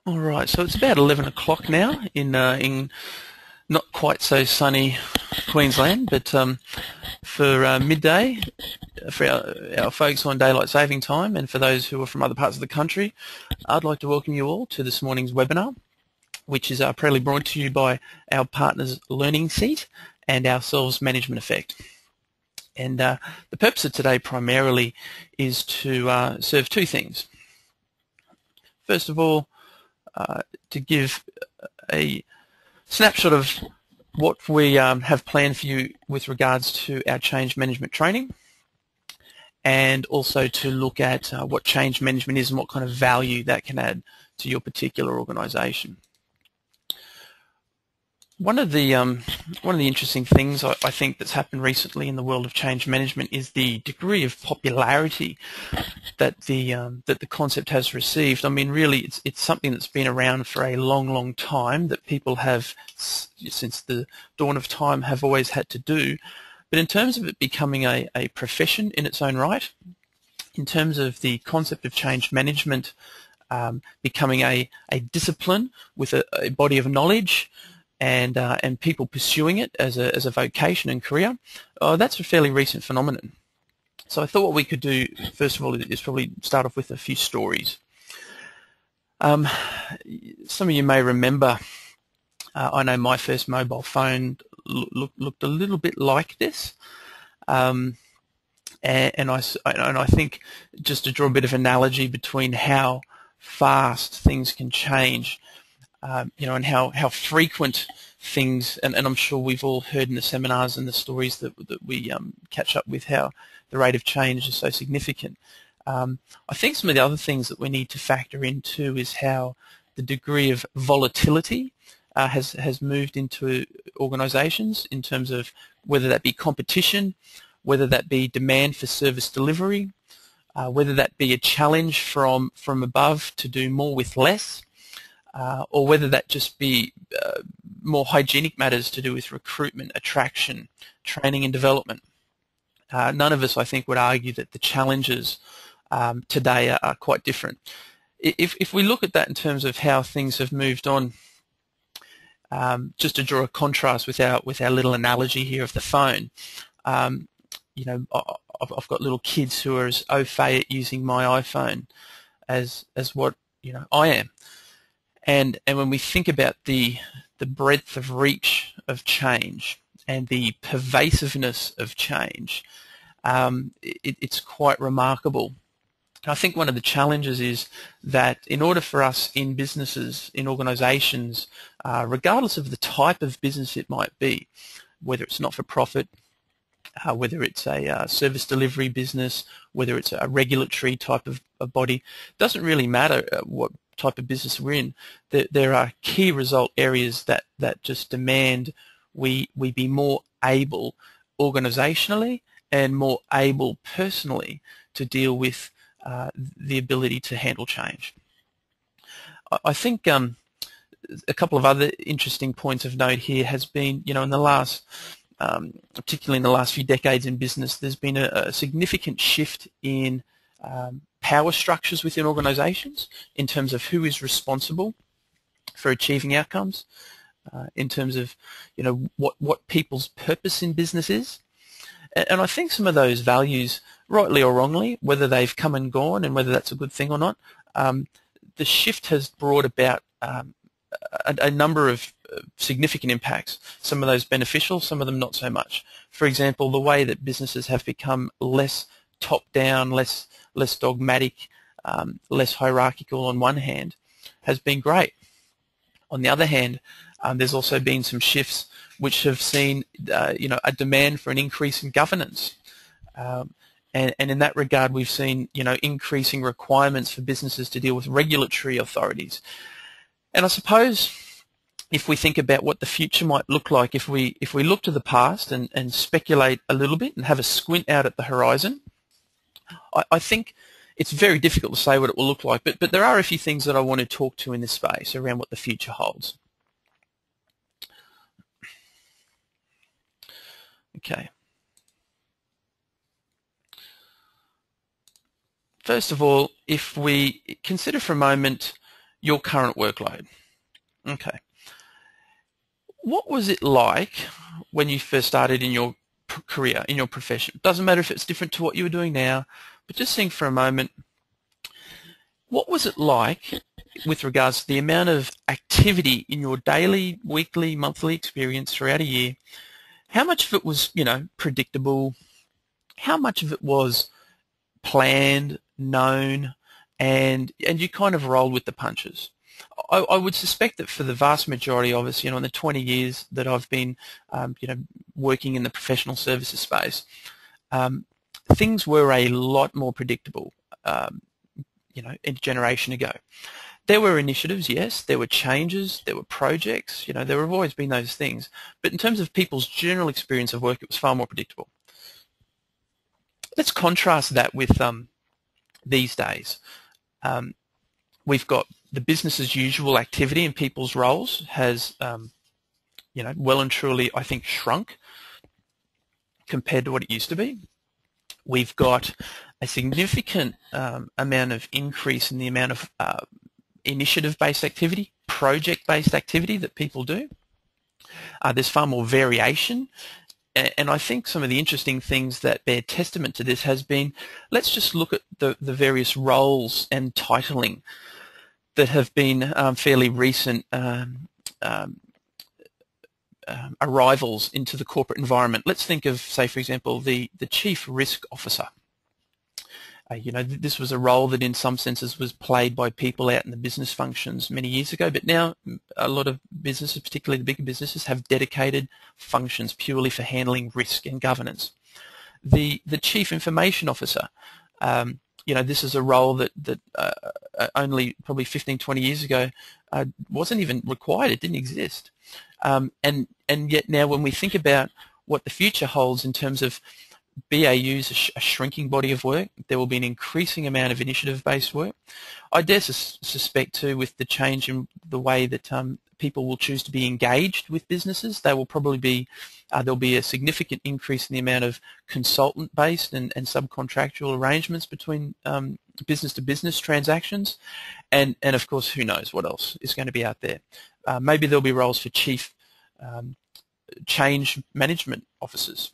All right, so it's about 11 o'clock now in not quite so sunny Queensland, but for midday for our folks on daylight saving time, and for those who are from other parts of the country, I'd like to welcome you all to this morning's webinar, which is proudly brought to you by our partners Learning Seat and ourselves Management Effect. And the purpose of today primarily is to serve two things. First of all, to give a snapshot of what we have planned for you with regards to our change management training, and also to look at what change management is and what kind of value that can add to your particular organisation. One of the interesting things I think that's happened recently in the world of change management is the degree of popularity that the concept has received. I mean, really, it's something that's been around for a long time, that people have, since the dawn of time, have always had to do. But in terms of it becoming a profession in its own right, in terms of the concept of change management becoming a discipline with a body of knowledge, and people pursuing it as a vocation and career, that's a fairly recent phenomenon. So I thought what we could do, first of all, is probably start off with a few stories. Some of you may remember, I know my first mobile phone looked a little bit like this, and I think, just to draw a bit of analogy between how fast things can change, and how frequent things, and I'm sure we've all heard in the seminars and the stories that we catch up with, how the rate of change is so significant. I think some of the other things that we need to factor into is how the degree of volatility has moved into organisations, in terms of whether that be competition, whether that be demand for service delivery, whether that be a challenge from above to do more with less, or whether that just be more hygienic matters to do with recruitment, attraction, training and development. None of us, I think, would argue that the challenges today are quite different. If we look at that in terms of how things have moved on, just to draw a contrast with our little analogy here of the phone, I've got little kids who are as au fait at using my iPhone as what I am. And when we think about the breadth of reach of change and the pervasiveness of change, it's quite remarkable. I think one of the challenges is that in order for us in businesses, in organisations, regardless of the type of business it might be, whether it's not-for-profit, whether it's a service delivery business, whether it's a regulatory type of body, doesn't really matter what type of business we're in. There are key result areas that just demand we be more able organisationally and more able personally to deal with the ability to handle change. I think a couple of other interesting points of note here has been, in the last, particularly in the last few decades in business, there's been a significant shift in power structures within organisations, in terms of who is responsible for achieving outcomes, in terms of what people's purpose in business is. And I think some of those values, rightly or wrongly, whether they've come and gone and whether that's a good thing or not, the shift has brought about a number of significant impacts. Some of those beneficial, some of them not so much. For example, the way that businesses have become less top-down, less dogmatic, less hierarchical on one hand, has been great. On the other hand, there's also been some shifts which have seen a demand for an increase in governance. And in that regard, we've seen increasing requirements for businesses to deal with regulatory authorities. And I suppose if we think about what the future might look like, if we look to the past and speculate a little bit and have a squint out at the horizon, I think it's very difficult to say what it will look like, but there are a few things that I want to talk to in this space around what the future holds. Okay. First of all, if we consider for a moment your current workload. Okay. What was it like when you first started in your career, in your profession? It doesn't matter if it's different to what you were doing now, but just think for a moment, what was it like with regards to the amount of activity in your daily, weekly, monthly experience throughout a year? How much of it was, predictable? How much of it was planned, known, and you kind of rolled with the punches? I would suspect that for the vast majority of us, in the 20 years that I've been, working in the professional services space, things were a lot more predictable, a generation ago. There were initiatives, yes. There were changes. There were projects. There have always been those things. But in terms of people's general experience of work, it was far more predictable. Let's contrast that with these days. We've got the business as usual activity in people's roles has, well and truly, I think, shrunk compared to what it used to be. We've got a significant amount of increase in the amount of initiative-based activity, project-based activity that people do. There's far more variation. And I think some of the interesting things that bear testament to this has been, let's just look at the various roles and titling that have been fairly recent arrivals into the corporate environment. Let's think of, say, for example, the Chief Risk Officer. This was a role that in some senses was played by people out in the business functions many years ago, but now a lot of businesses, particularly the bigger businesses, have dedicated functions purely for handling risk and governance. The Chief Information Officer, this is a role that only probably 15, 20 years ago wasn't even required. It didn't exist. And yet now when we think about what the future holds in terms of BAU's a shrinking body of work, there will be an increasing amount of initiative-based work. I dare suspect too, with the change in the way that people will choose to be engaged with businesses, they will probably be there'll be a significant increase in the amount of consultant-based and subcontractual arrangements between business-to-business transactions, and of course, who knows what else is going to be out there. Maybe there'll be roles for chief change management officers.